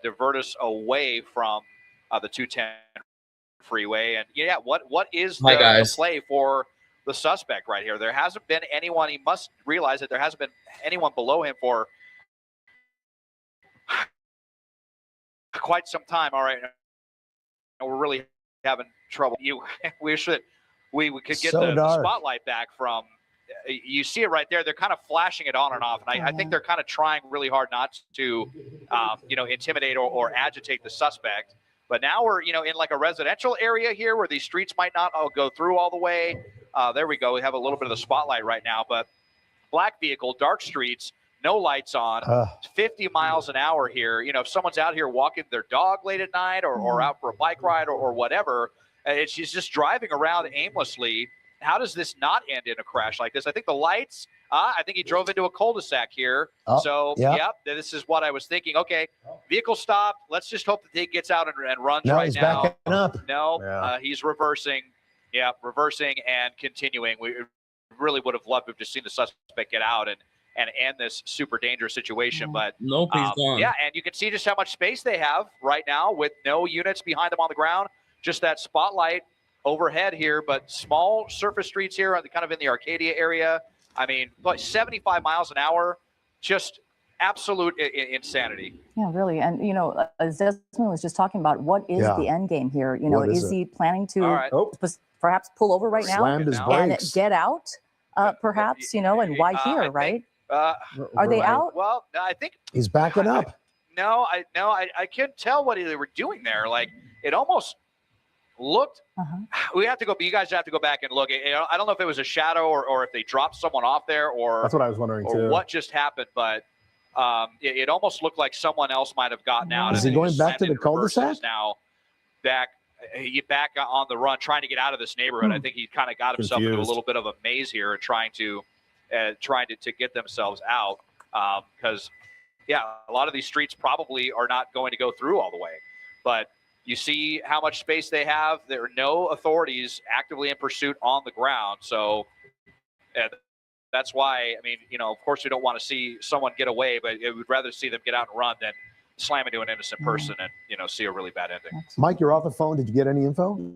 divert us away from the 210 freeway. And yeah, what is the play for the suspect right here? There hasn't been anyone. He must realize that there hasn't been anyone below him for quite some time. All right, we're really having trouble. We could get the spotlight back from. You see it right there. They're kind of flashing it on and off, and I think they're kind of trying really hard not to, intimidate or agitate the suspect. But now we're, in like a residential area here where these streets might not all go through all the way. There we go. We have a little bit of the spotlight right now, but black vehicle, dark streets, no lights on, 50 miles an hour here. If someone's out here walking their dog late at night or out for a bike ride or whatever, she's just driving around aimlessly. How does this not end in a crash like this? I think the lights, I think he drove into a cul-de-sac here. This is what I was thinking. Okay, vehicle stopped. Let's just hope that he gets out and runs right now. He's backing up. No, he's reversing. Yeah, reversing and continuing. We really would have loved to have just seen the suspect get out and end this super dangerous situation. But nope, he's gone. Yeah, and you can see just how much space they have right now with no units behind them on the ground. Just that spotlight overhead here, but small surface streets here, kind of in the Arcadia area. I mean, like 75 miles an hour, just absolute insanity. Yeah, really. And, as Desmond was just talking about, what is the end game here? Is he planning to perhaps pull over right now and get out, perhaps, and why here, right? Are they out? Well, I think he's backing up. I couldn't tell what they were doing there. Like, it almost looked. We have to go. You guys have to go back and look. I don't know if it was a shadow or if they dropped someone off there, or that's what I was wondering too. What just happened? But it almost looked like someone else might have gotten out. Is he going back to the cul-de-sac? Now back on the run, trying to get out of this neighborhood. I think he kind of got himself into a little bit of a maze here, and trying to get themselves out. Because a lot of these streets probably are not going to go through all the way, but. You see how much space they have. There are no authorities actively in pursuit on the ground. So that's why, of course we don't want to see someone get away, but we'd rather see them get out and run than slam into an innocent person and, see a really bad ending. Mike, you're off the phone. Did you get any info?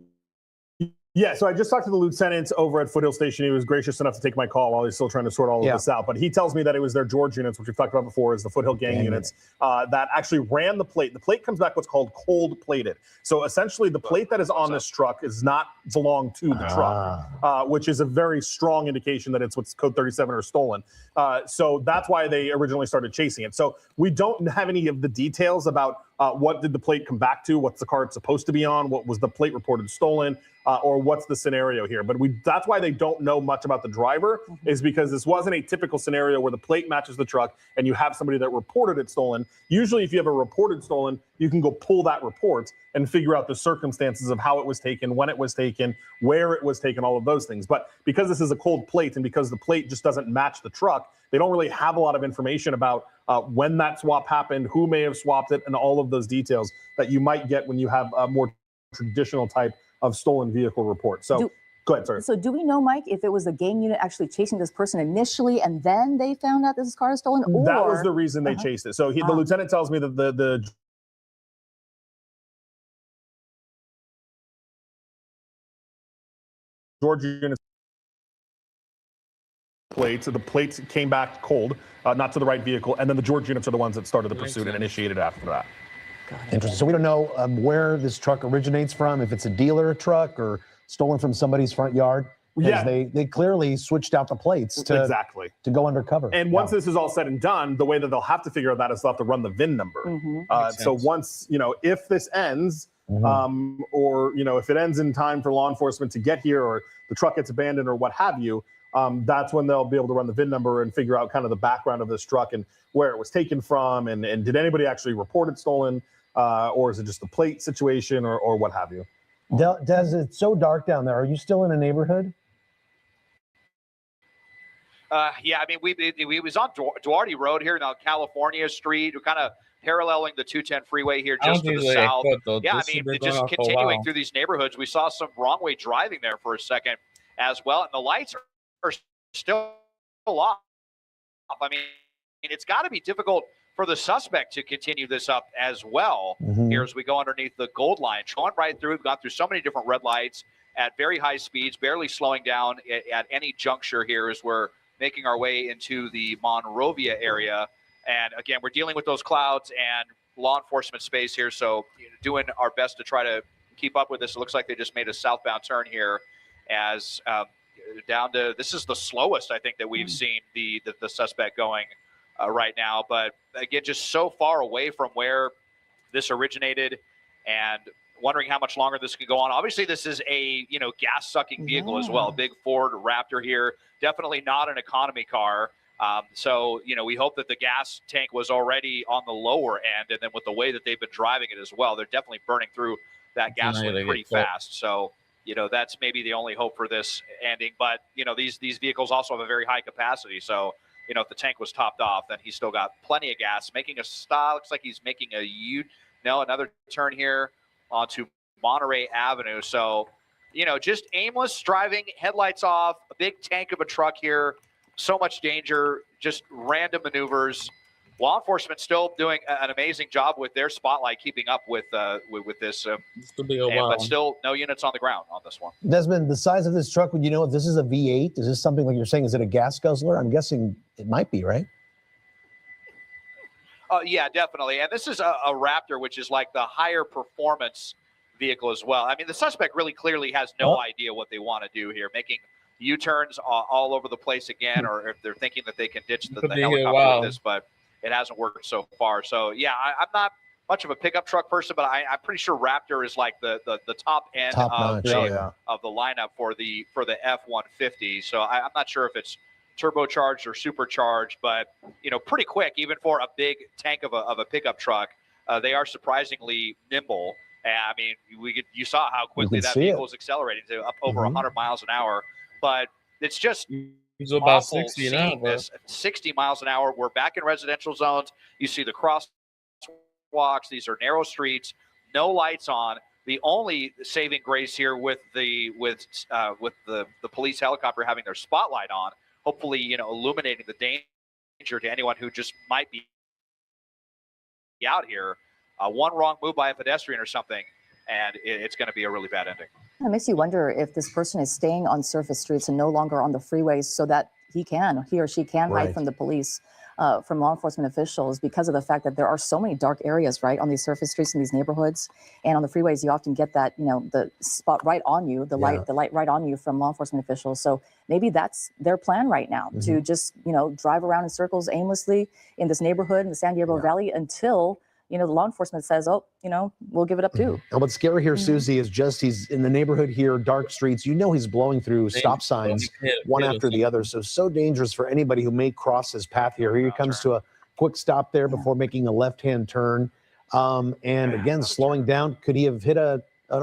Yeah, so I just talked to the lieutenant over at Foothill Station. He was gracious enough to take my call while he's still trying to sort all of this out. But he tells me that it was their George units, which we've talked about before, is the Foothill gang units that actually ran the plate. The plate comes back what's called cold plated. So essentially the plate that is on this truck is not belong to the truck, which is a very strong indication that it's what's code 37 or stolen. So that's why they originally started chasing it. So we don't have any of the details about what did the plate come back to, what's the car it's supposed to be on, what was the plate reported stolen, or what's the scenario here. But that's why they don't know much about the driver, is because this wasn't a typical scenario where the plate matches the truck and you have somebody that reported it stolen. Usually if you have a reported stolen, you can go pull that report and figure out the circumstances of how it was taken, when it was taken, where it was taken, all of those things. But because this is a cold plate and because the plate just doesn't match the truck, they don't really have a lot of information about when that swap happened, who may have swapped it, and all of those details that you might get when you have a more traditional type of stolen vehicle report. So go ahead, sorry. So do we know, Mike, if it was a gang unit actually chasing this person initially and then they found out this car is stolen? Or that was the reason they chased it. So the lieutenant tells me that the George unit plates, the plates came back cold, not to the right vehicle, and then the George units are the ones that started the pursuit and initiated after that. Interesting. So we don't know where this truck originates from, if it's a dealer truck or stolen from somebody's front yard. Yeah, they clearly switched out the plates to go undercover. And once this is all said and done, the way that they'll have to figure out that is they'll have to run the VIN number. So once, if this ends, or, if it ends in time for law enforcement to get here, or the truck gets abandoned or what have you, that's when they'll be able to run the VIN number and figure out kind of the background of this truck and where it was taken from, and did anybody actually report it stolen, or is it just a plate situation, or what have you. Des, it's so dark down there. Are you still in a neighborhood? Yeah, I mean, we was on Duarte Road here, now California Street. We're kind of paralleling the 210 freeway here just to the south. Yeah, I mean, just continuing through these neighborhoods, we saw some wrong way driving there for a second as well, and the lights are still off. I mean, it's got to be difficult for the suspect to continue this up as well. Here as we go underneath the gold line, going right through. We've gone through so many different red lights at very high speeds, barely slowing down at any juncture here as we're making our way into the Monrovia area. And again, we're dealing with those clouds and law enforcement space here, so doing our best to try to keep up with this. It looks like they just made a southbound turn here as down to, this is the slowest I think that we've seen the suspect going right now. But again, just so far away from where this originated, and wondering how much longer this could go on. Obviously, this is a gas sucking vehicle as well. Big Ford Raptor here, definitely not an economy car. So we hope that the gas tank was already on the lower end, and then with the way that they've been driving it as well, they're definitely burning through that gasoline pretty fast. So that's maybe the only hope for this ending. But these vehicles also have a very high capacity. So if the tank was topped off, then he's still got plenty of gas. Making a stop, looks like he's making another turn here onto Monterey Avenue. So, just aimless driving, headlights off, a big tank of a truck here, so much danger, just random maneuvers. Law enforcement still doing an amazing job with their spotlight, keeping up with this. But still, no units on the ground on this one. Desmond, the size of this truck, would you know if this is a V8? Is this something like you're saying? Is it a gas guzzler? I'm guessing it might be, right? Yeah, definitely. And this is a Raptor, which is like the higher performance vehicle as well. I mean, the suspect really clearly has no idea what they want to do here, making U-turns all over the place again, or if they're thinking that they can ditch the helicopter with this, but it hasn't worked so far. So, yeah, I'm not much of a pickup truck person, but I'm pretty sure Raptor is like the top end of the lineup for the F-150. So I'm not sure if it's turbocharged or supercharged, but pretty quick even for a big tank of a pickup truck. They are surprisingly nimble. I mean, you saw how quickly that vehicle is accelerating to up over 100 miles an hour, but it's just about 60 now, this 60 miles an hour. We're back in residential zones. You see the crosswalks. These are narrow streets, no lights on. The only saving grace here with the police helicopter having their spotlight on, hopefully, illuminating the danger to anyone who just might be out here. One wrong move by a pedestrian or something, and it's going to be a really bad ending. It makes you wonder if this person is staying on surface streets and no longer on the freeways so that he or she can hide from the police, from law enforcement officials, because of the fact that there are so many dark areas, right, on these surface streets in these neighborhoods. And on the freeways, you often get that, the spot right on you, the light right on you from law enforcement officials. So maybe that's their plan right now, to just, drive around in circles aimlessly in this neighborhood in the San Gabriel Valley until the law enforcement says, we'll give it up too. And what's scary here, Susie, is just he's in the neighborhood here, dark streets. He's blowing through stop signs one after the other. So dangerous for anybody who may cross his path here. Here he comes to a quick stop there before making a left-hand turn. And again, slowing down. Could he have hit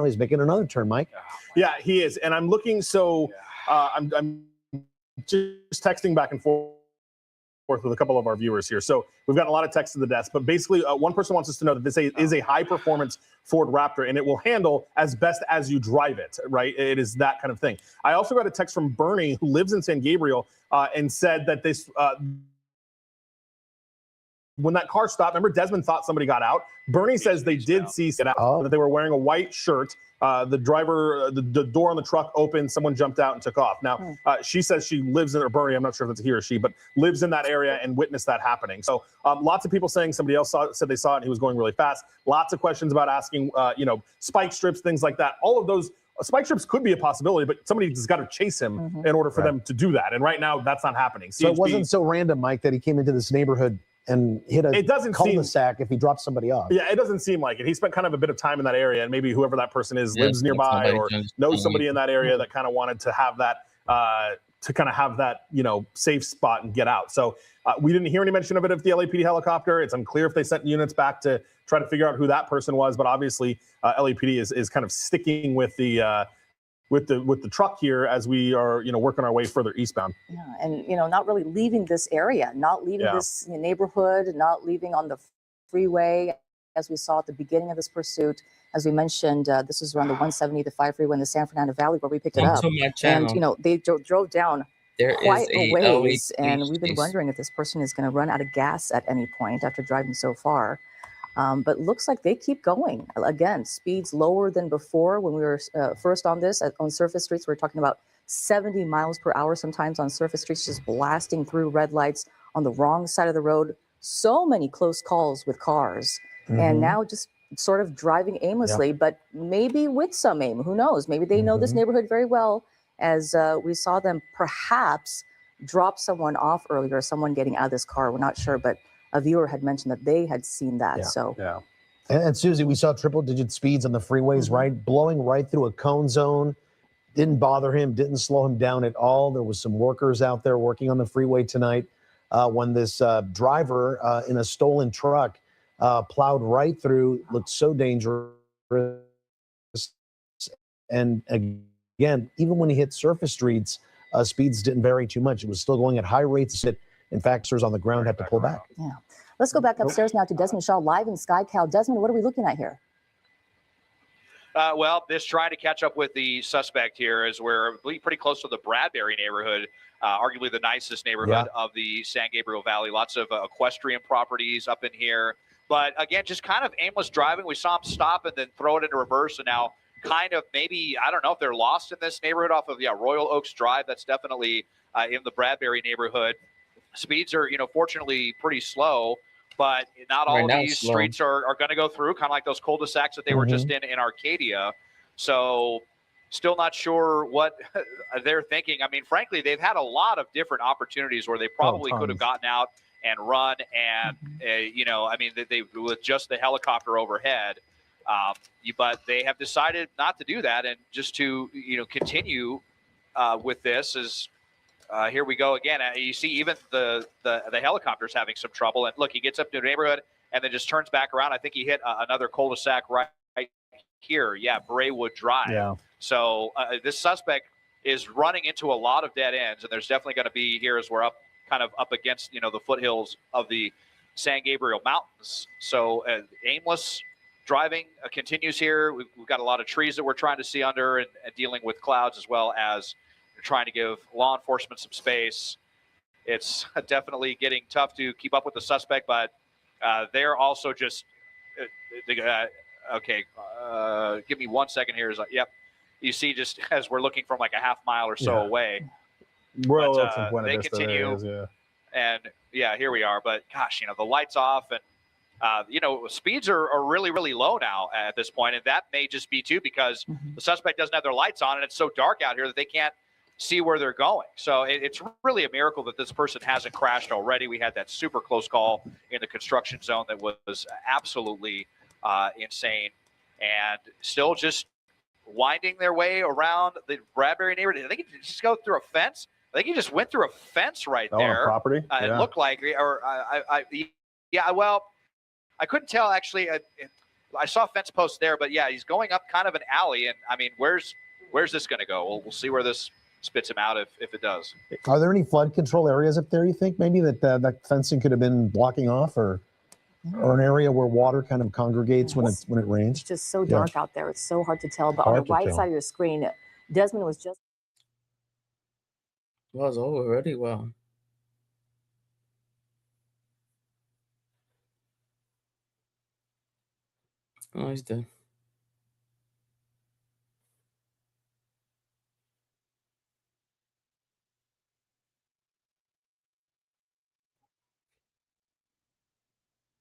he's making another turn, Mike. Yeah, he is. And I'm looking, I'm just texting back and forth with a couple of our viewers here. So we've got a lot of text to the desk, but basically one person wants us to know that this is a high performance Ford Raptor, and it will handle as best as you drive it, right? It is that kind of thing. I also got a text from Bernie, who lives in San Gabriel, and said that this, when that car stopped, remember Desmond thought somebody got out? Bernie says they did see that they were wearing a white shirt. The driver, the door on the truck opened, someone jumped out and took off. Now, she says she lives in, or Bernie, I'm not sure if it's a he or she, but lives in that area and witnessed that happening. So lots of people saying somebody else said they saw it and he was going really fast. Lots of questions about asking, spike strips, things like that. All of those spike strips could be a possibility, but somebody's got to chase him in order for them to do that. And right now, that's not happening. So it wasn't so random, Mike, that he came into this neighborhood and hit a cul-de-sac if he dropped somebody off. Yeah, it doesn't seem like it. He spent kind of a bit of time in that area, and maybe whoever that person is lives nearby or knows somebody in that area that kind of wanted to have that safe spot and get out. So we didn't hear any mention of it of the LAPD helicopter. It's unclear if they sent units back to try to figure out who that person was, but obviously LAPD is kind of sticking with the truck here as we are, working our way further eastbound. Yeah, and not really leaving this area, not leaving this neighborhood, not leaving on the freeway, as we saw at the beginning of this pursuit. As we mentioned, this was around the 170 to 5 freeway in the San Fernando Valley where we picked it up. And they drove down quite a ways, and we've been wondering if this person is going to run out of gas at any point after driving so far. But looks like they keep going. Again, speeds lower than before. When we were first on this, on surface streets, we were talking about 70 miles per hour sometimes on surface streets, just blasting through red lights on the wrong side of the road. So many close calls with cars. And now just sort of driving aimlessly, but maybe with some aim. Who knows? Maybe they know this neighborhood very well, as we saw them perhaps drop someone off earlier, someone getting out of this car. We're not sure, but a viewer had mentioned that they had seen that. And Susie, we saw triple-digit speeds on the freeways, right? Blowing right through a cone zone. Didn't bother him, didn't slow him down at all. There was some workers out there working on the freeway tonight when this driver in a stolen truck plowed right through, looked so dangerous. And again, even when he hit surface streets, speeds didn't vary too much. It was still going at high rates. In fact, officers on the ground had to pull back. Yeah. Let's go back upstairs now to Desmond Shaw live in SkyCal. Desmond, what are we looking at here? Well, this trying to catch up with the suspect here as we're pretty close to the Bradbury neighborhood, arguably the nicest neighborhood of the San Gabriel Valley. Lots of equestrian properties up in here. But again, just kind of aimless driving. We saw him stop and then throw it into reverse. And now kind of maybe, I don't know if they're lost in this neighborhood off of Royal Oaks Drive. That's definitely in the Bradbury neighborhood. Speeds are, fortunately pretty slow. But not all of these streets are going to go through, kind of like those cul-de-sacs that they were just in Arcadia. So still not sure what they're thinking. I mean, frankly, they've had a lot of different opportunities where they probably could have gotten out and run. And, I mean, they with just the helicopter overhead. But they have decided not to do that and just to, continue with this as here we go again. You see even the helicopter's having some trouble. And look, he gets up to the neighborhood and then just turns back around. I think he hit another cul-de-sac right here. Yeah, Braywood Drive. Yeah. So this suspect is running into a lot of dead ends. And there's definitely going to be here as we're up against, the foothills of the San Gabriel Mountains. So aimless driving continues here. We've got a lot of trees that we're trying to see under and dealing with clouds as well as trying to give law enforcement some space. It's definitely getting tough to keep up with the suspect, but they're also just okay. Give me 1 second here. Yep. You see, just as we're looking from like a half mile or so away, they continue. And here we are. But gosh, the lights off and speeds are really, really low now at this point, and that may just be too because the suspect doesn't have their lights on, and it's so dark out here that they can't see where they're going. So it's really a miracle that this person hasn't crashed already. We had that super close call in the construction zone that was absolutely insane, and still just winding their way around the Bradbury neighborhood. I think he just go through a fence. I think he just went through a fence right there. On property? It looked like, or well, I couldn't tell actually. I saw a fence post there, but he's going up kind of an alley. And I mean, where's this going to go? We'll see where this spits him out if it does. Are there any flood control areas up there, you think, maybe that fencing could have been blocking off, or an area where water kind of congregates when it rains? It's just so dark out there. It's so hard to tell. But on the right side of your screen, Desmond was just... Was already well. Oh, he's dead.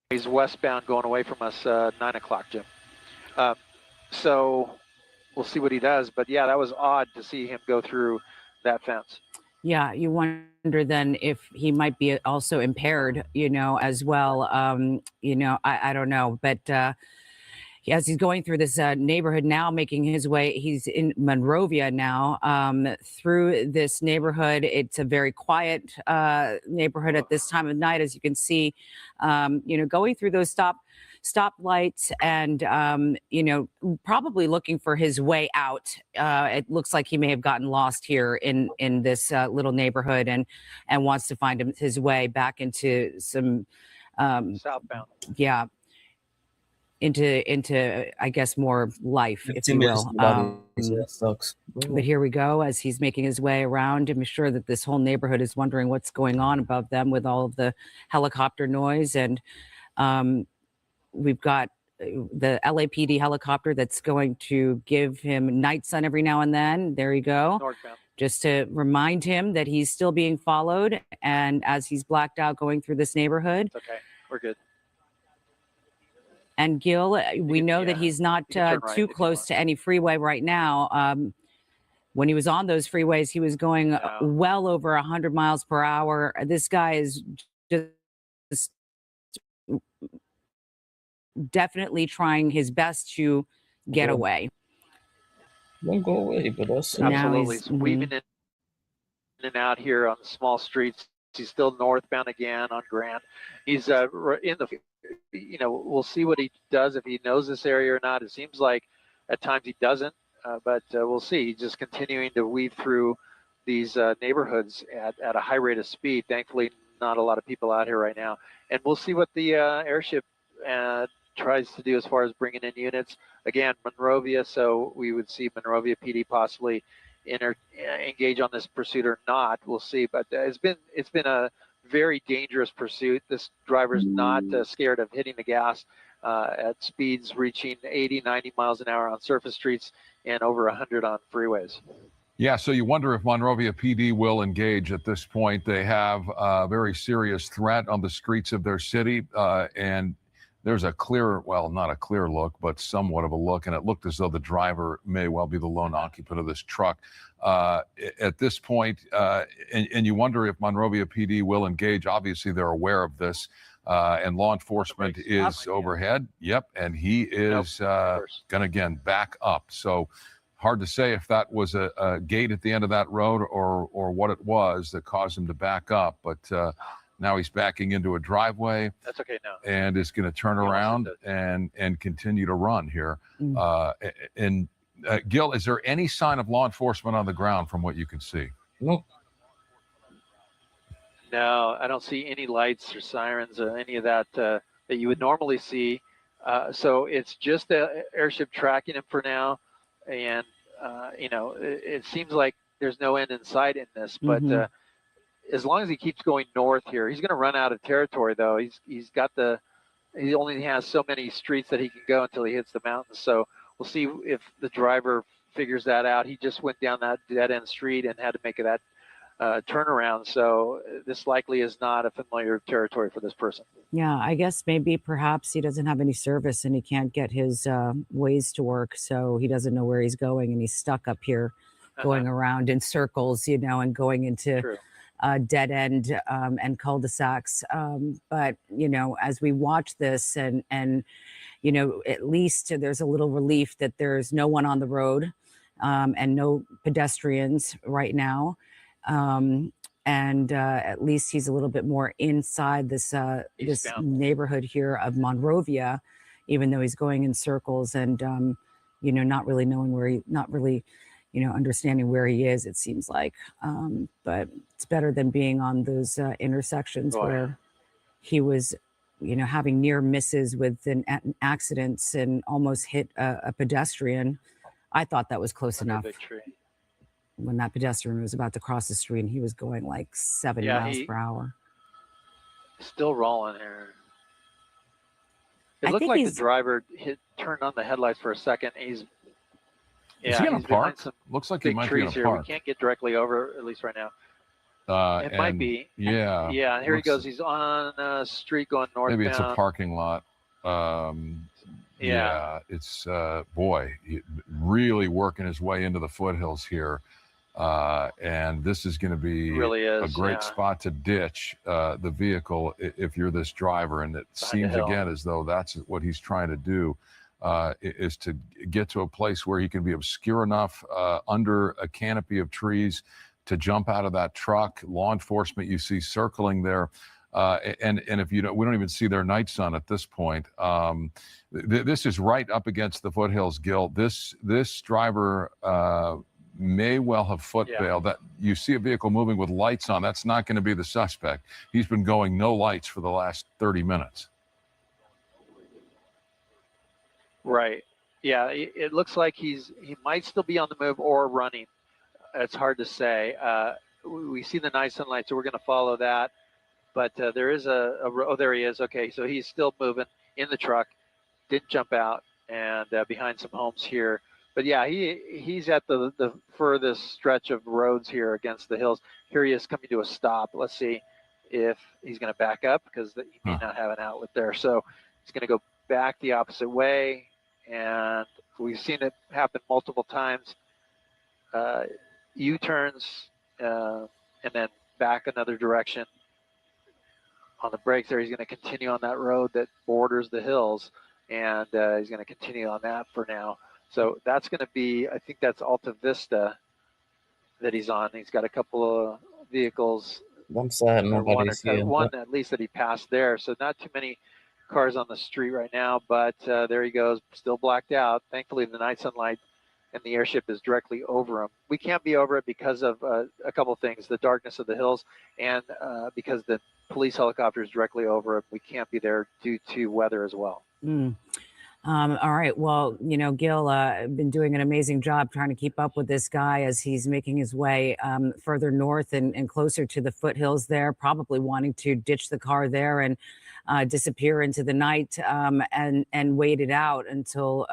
He's westbound going away from us 9 o'clock, Jim. So we'll see what he does. But yeah, that was odd to see him go through that fence. Yeah, you wonder then if he might be also impaired, as well. I don't know. But as he's going through this neighborhood now, making his way, he's in Monrovia now, through this neighborhood. It's a very quiet neighborhood at this time of night, as you can see, going through those stoplights and, probably looking for his way out. It looks like he may have gotten lost here in this little neighborhood and wants to find his way back into some southbound. Yeah. I guess more life, if you will. Sucks. But here we go as he's making his way around. I'm sure that this whole neighborhood is wondering what's going on above them with all of the helicopter noise. And we've got the LAPD helicopter that's going to give him night sun every now and then. There you go. Northbound. Just to remind him that he's still being followed. And as he's blacked out going through this neighborhood. It's okay. We're good. And Gil, we know that he's not too close to any freeway right now. When he was on those freeways, he was going well over 100 miles per hour. This guy is just definitely trying his best to get away. Won't go away, but also absolutely he's weaving in and out here on the small streets. He's still northbound again on Grant. He's in the, we'll see what he does, if he knows this area or not. It seems like at times he doesn't, but we'll see. He's just continuing to weave through these neighborhoods at a high rate of speed. Thankfully, not a lot of people out here right now. And we'll see what the airship tries to do as far as bringing in units. Again, Monrovia, so we would see Monrovia PD possibly engage on this pursuit or not. We'll see, but it's been a very dangerous pursuit. This driver's not scared of hitting the gas at speeds reaching 80, 90 miles an hour on surface streets and over 100 on freeways. Yeah, so you wonder if Monrovia PD will engage at this point. They have a very serious threat on the streets of their city, and there's a clear, well, not a clear look, but somewhat of a look, and it looked as though the driver may well be the lone occupant of this truck. At this point, and you wonder if Monrovia PD will engage. Obviously, they're aware of this, and law enforcement is overhead. Yep, and he is going to, again, back up. So hard to say if that was a gate at the end of that road or what it was that caused him to back up, but now he's backing into a driveway. That's okay now. And is going to turn around and continue to run here. Gil, is there any sign of law enforcement on the ground from what you can see? No. No, I don't see any lights or sirens or any of that that you would normally see. So it's just the airship tracking him for now. And, it seems like there's no end in sight in this, but as long as he keeps going north here, he's going to run out of territory, though. He only has so many streets that he can go until he hits the mountains. So we'll see if the driver figures that out. He just went down that dead-end street and had to make that turnaround. So this likely is not a familiar territory for this person. Yeah, I guess perhaps he doesn't have any service and he can't get his ways to work. So he doesn't know where he's going and he's stuck up here going around in circles, and going into dead end and cul-de-sacs. But, as we watch this and, at least there's a little relief that there's no one on the road and no pedestrians right now. And at least he's a little bit more inside this neighborhood here of Monrovia, even though he's going in circles and, not really knowing not really, understanding where he is, it seems like. But it's better than being on those intersections where he was, having near misses with accidents and almost hit a pedestrian. I thought that was close enough. When that pedestrian was about to cross the street and he was going like 70 miles per hour. Still rolling here. It looked like the driver turned on the headlights for a second. Is he in a park? Looks like he might be in a park. We can't get directly over, at least right now. It might be. Yeah. Yeah, here he goes. He's on a street going northbound. Maybe it's a parking lot. Yeah, it's, really working his way into the foothills here. And this is going to be a great spot to ditch the vehicle if you're this driver. And it seems again as though that's what he's trying to do, is to get to a place where he can be obscure enough under a canopy of trees to jump out of that truck. Law enforcement you see circling there. And if we don't even see their night sun at this point. This is right up against the foothills, Gil. This driver may well have foot bailed. That you see a vehicle moving with lights on, that's not going to be the suspect. He's been going no lights for the last 30 minutes. Right. Yeah, it looks like he might still be on the move or running. It's hard to say. We see the night sunlight, so we're going to follow that. But there is oh, there he is. Okay, so he's still moving in the truck. Didn't jump out and behind some homes here. But yeah, he's at the furthest stretch of roads here against the hills. Here he is coming to a stop. Let's see if he's going to back up because he may not have an outlet there. So he's going to go back the opposite way. And we've seen it happen multiple times. U-turns and then back another direction. On the brakes there, he's going to continue on that road that borders the hills, and he's going to continue on that for now. So that's going to be, I think that's Alta Vista that he's on. He's got a couple of vehicles. One side, nobody's here. One at least that he passed there. So not too many cars on the street right now, but there he goes, still blacked out. Thankfully, the night sunlight and the airship is directly over him. We can't be over it because of a couple of things, the darkness of the hills, and because the police helicopter is directly over him. We can't be there due to weather as well. All right. Well, Gil, been doing an amazing job trying to keep up with this guy as he's making his way further north and closer to the foothills there, probably wanting to ditch the car there and disappear into the night and wait it out until,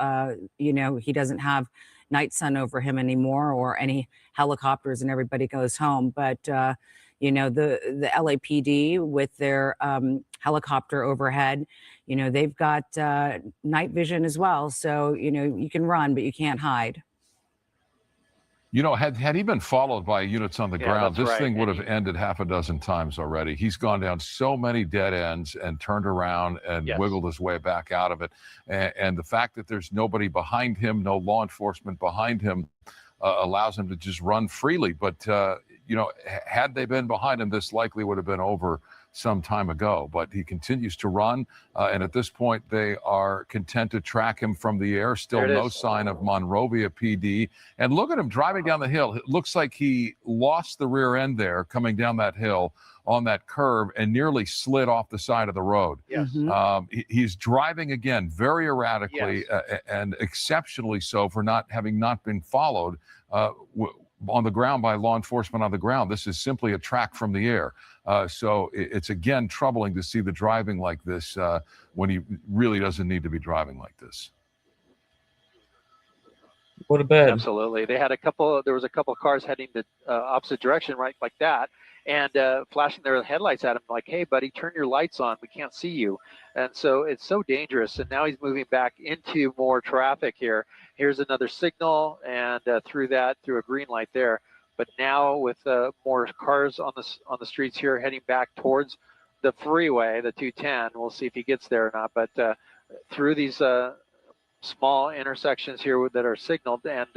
he doesn't have night sun over him anymore or any helicopters and everybody goes home. But, the LAPD with their helicopter overhead, they've got night vision as well. So, you can run, but you can't hide. Had he been followed by units on the ground, this thing would have ended half a dozen times already. He's gone down so many dead ends and turned around and wiggled his way back out of it. And the fact that there's nobody behind him, no law enforcement behind him, allows him to just run freely. But, had they been behind him, this likely would have been over some time ago. But he continues to run. And at this point, they are content to track him from the air. Still no sign of Monrovia PD. And look at him driving down the hill. It looks like he lost the rear end there coming down that hill on that curve and nearly slid off the side of the road. Yes. He's driving again very erratically and exceptionally so for having not been followed on the ground by law enforcement on the ground. This is simply a track from the air. So it's again troubling to see the driving like this when he really doesn't need to be driving like this. What about? Absolutely. There was a couple of cars heading the opposite direction, right, like that, and flashing their headlights at him like, hey, buddy, turn your lights on. We can't see you. And so it's so dangerous. And now he's moving back into more traffic here. Here's another signal, and through a green light there. But now with more cars on the streets here heading back towards the freeway, the 210, we'll see if he gets there or not. But through these small intersections here that are signaled, and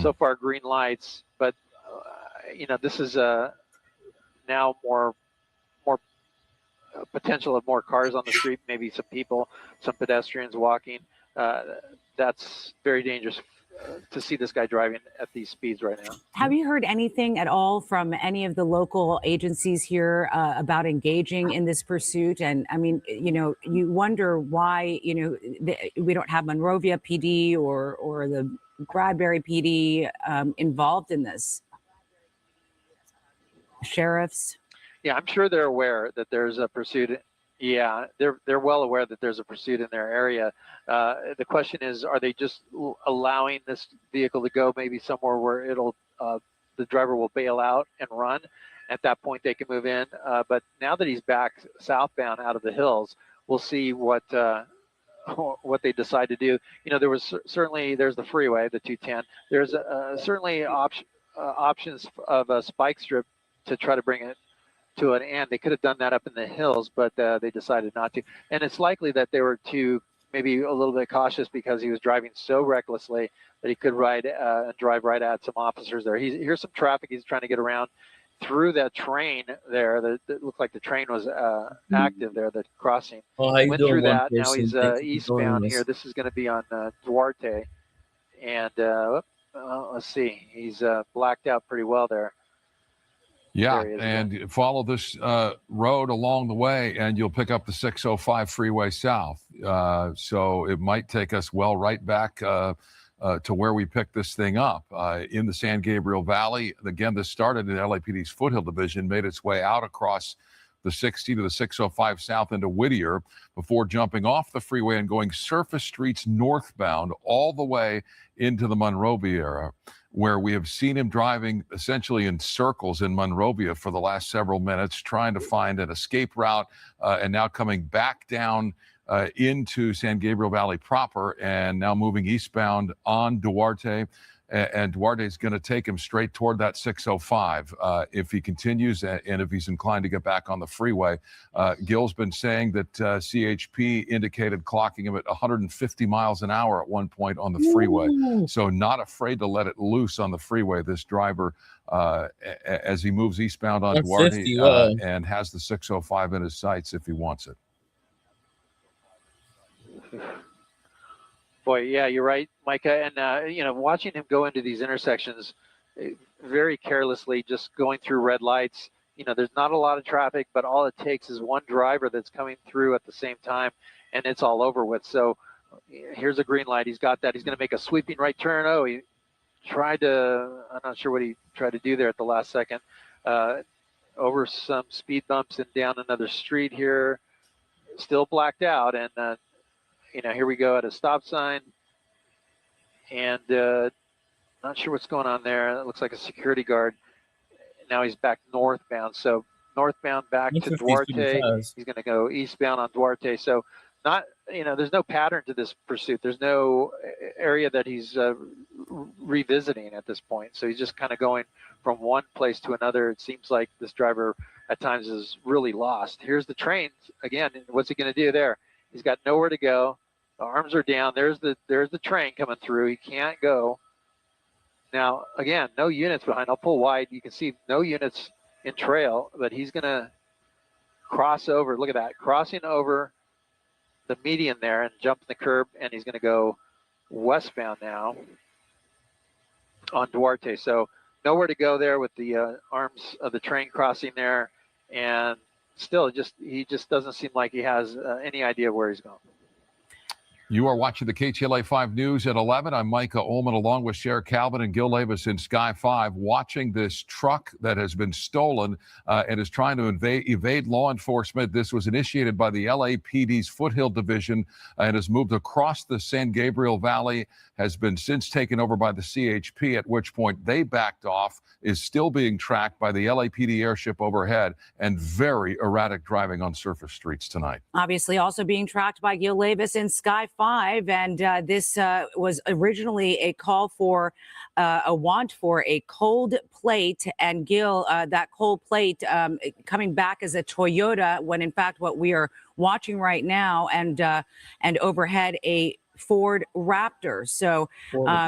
so far green lights. But this is now more potential of more cars on the street, maybe some people, some pedestrians walking. That's very dangerous to see this guy driving at these speeds right now. Have you heard anything at all from any of the local agencies here about engaging in this pursuit? And I mean, you wonder why, we don't have Monrovia PD or the Bradbury PD involved in this. Sheriffs? Yeah, I'm sure they're aware that there's a pursuit. Yeah, they're well aware that there's a pursuit in their area. The question is, are they just allowing this vehicle to go maybe somewhere where the driver will bail out and run? At that point, they can move in. But now that he's back southbound out of the hills, we'll see what they decide to do. There was there's the freeway, the 210. There's certainly options of a spike strip to try to bring it to an end. They could have done that up in the hills, but they decided not to. And it's likely that they were maybe a little bit cautious because he was driving so recklessly that he could drive right at some officers there. Here's some traffic. He's trying to get around through that train there. That looked like the train was active there, the crossing. Went through that. Now he's eastbound here. This is going to be on Duarte. And let's see. He's blacked out pretty well there. Yeah, and follow this road along the way, and you'll pick up the 605 freeway south. So it might take us right back to where we picked this thing up in the San Gabriel Valley. Again, this started in LAPD's Foothill Division, made its way out across the 60 to the 605 south into Whittier before jumping off the freeway and going surface streets northbound all the way into the Monrovia area, where we have seen him driving essentially in circles in Monrovia for the last several minutes, trying to find an escape route, and now coming back down into San Gabriel Valley proper, and now moving eastbound on Duarte. And Duarte is going to take him straight toward that 605 if he continues, and if he's inclined to get back on the freeway. Gil's been saying that CHP indicated clocking him at 150 miles an hour at one point on the freeway. So not afraid to let it loose on the freeway, this driver, as he moves eastbound on Duarte and has the 605 in his sights if he wants it. Boy, yeah, you're right, Micah. And, watching him go into these intersections very carelessly, just going through red lights, there's not a lot of traffic, but all it takes is one driver that's coming through at the same time, and it's all over with. So here's a green light. He's got that. He's going to make a sweeping right turn. Oh, he tried to, I'm not sure what he tried to do there at the last second. Over some speed bumps and down another street here. Still blacked out, and here we go at a stop sign, and not sure what's going on there. It looks like a security guard. Now he's back northbound. So northbound back to Duarte. He's going to go eastbound on Duarte. So not, there's no pattern to this pursuit. There's no area that he's revisiting at this point. So he's just kind of going from one place to another. It seems like this driver at times is really lost. Here's the train again. What's he going to do there? He's got nowhere to go. The arms are down. There's the train coming through. He can't go. Now, again, no units behind. I'll pull wide. You can see no units in trail, but he's going to cross over. Look at that. Crossing over the median there and jumping the curb, and he's going to go westbound now on Duarte. So nowhere to go there with the arms of the train crossing there, and still he just doesn't seem like he has any idea where he's going. You are watching the KTLA 5 News at 11. I'm Micah Ullman, along with Cher Calvin and Gil Levis in Sky 5, watching this truck that has been stolen and is trying to evade law enforcement. This was initiated by the LAPD's Foothill Division and has moved across the San Gabriel Valley, has been since taken over by the CHP, at which point they backed off, is still being tracked by the LAPD airship overhead, and very erratic driving on surface streets tonight. Obviously also being tracked by Gil Levis in Sky 5, and this was originally a call for a want for a cold plate, and Gil, that cold plate coming back as a Toyota, when in fact what we are watching right now, and overhead a Ford Raptor. So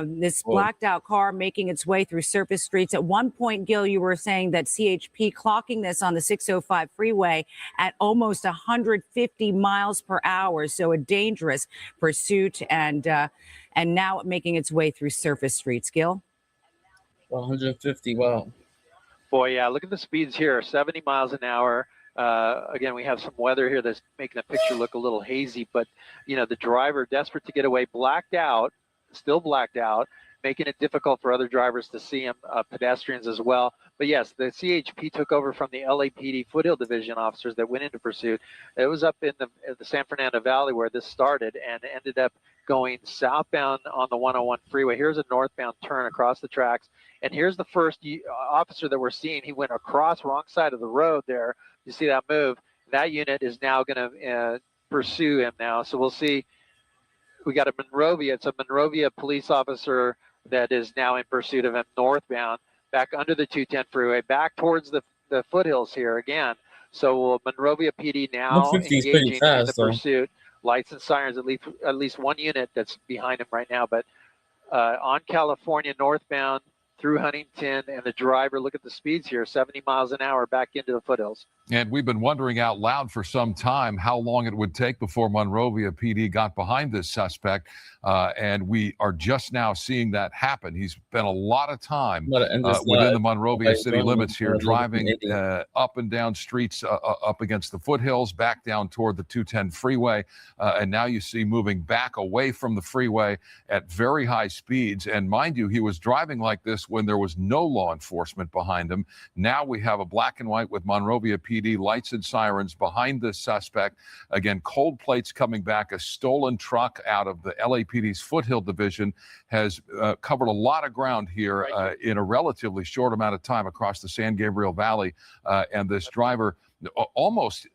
this blacked out car making its way through surface streets. At one point, Gil, you were saying that CHP clocking this on the 605 freeway at almost 150 miles per hour. So a dangerous pursuit, and now making its way through surface streets. Gil? 150, wow. Boy, yeah, look at the speeds here, 70 miles an hour. Again, we have some weather here that's making the picture look a little hazy, but the driver, desperate to get away, still blacked out, making it difficult for other drivers to see him, pedestrians as well. But yes, the CHP took over from the LAPD Foothill Division officers that went into pursuit. It was up in the San Fernando Valley where this started, and ended up going southbound on the 101 freeway. Here's a northbound turn across the tracks, and here's the first officer that we're seeing. He went across wrong side of the road there. You see that move? That unit is now going to pursue him now. So we'll see. We got a Monrovia. It's a Monrovia police officer that is now in pursuit of him northbound, back under the 210 freeway, back towards the foothills here again. So Monrovia PD now engaging in the pursuit. Lights and sirens, at least one unit that's behind him right now. But on California northbound through Huntington, and the driver, look at the speeds here, 70 miles an hour back into the foothills. And we've been wondering out loud for some time how long it would take before Monrovia PD got behind this suspect. And we are just now seeing that happen. He's spent a lot of time within the Monrovia city limits here, driving up and down streets, up against the foothills, back down toward the 210 freeway. And now you see moving back away from the freeway at very high speeds. And mind you, he was driving like this when there was no law enforcement behind him. Now we have a black and white with Monrovia PD lights and sirens behind this suspect. Again, cold plates coming back. A stolen truck out of the LAPD's Foothill Division has covered a lot of ground here in a relatively short amount of time across the San Gabriel Valley. And this driver almost,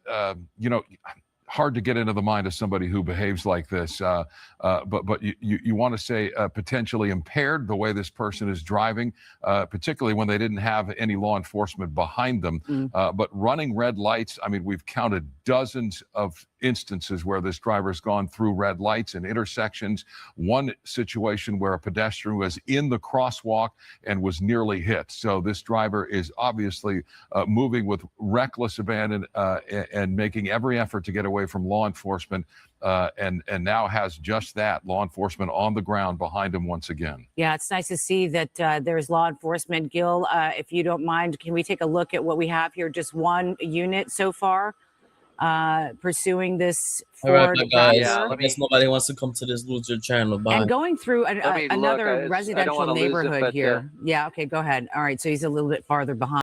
hard to get into the mind of somebody who behaves like this. But you want to say potentially impaired the way this person is driving, particularly when they didn't have any law enforcement behind them. But running red lights, I mean, we've counted dozens of instances where this driver's gone through red lights and intersections. One situation where a pedestrian was in the crosswalk and was nearly hit. So this driver is obviously moving with reckless abandon and making every effort to get away from law enforcement, and now has just that, law enforcement on the ground behind him once again. Yeah, it's nice to see that there's law enforcement. Gil, if you don't mind, can we take a look at what we have here? Just one unit so far pursuing this Ford. Guys. Yeah, I guess nobody wants to come to this loser channel. Bye. And going through another residential neighborhood here. Yeah, okay, go ahead. All right, so he's a little bit farther behind.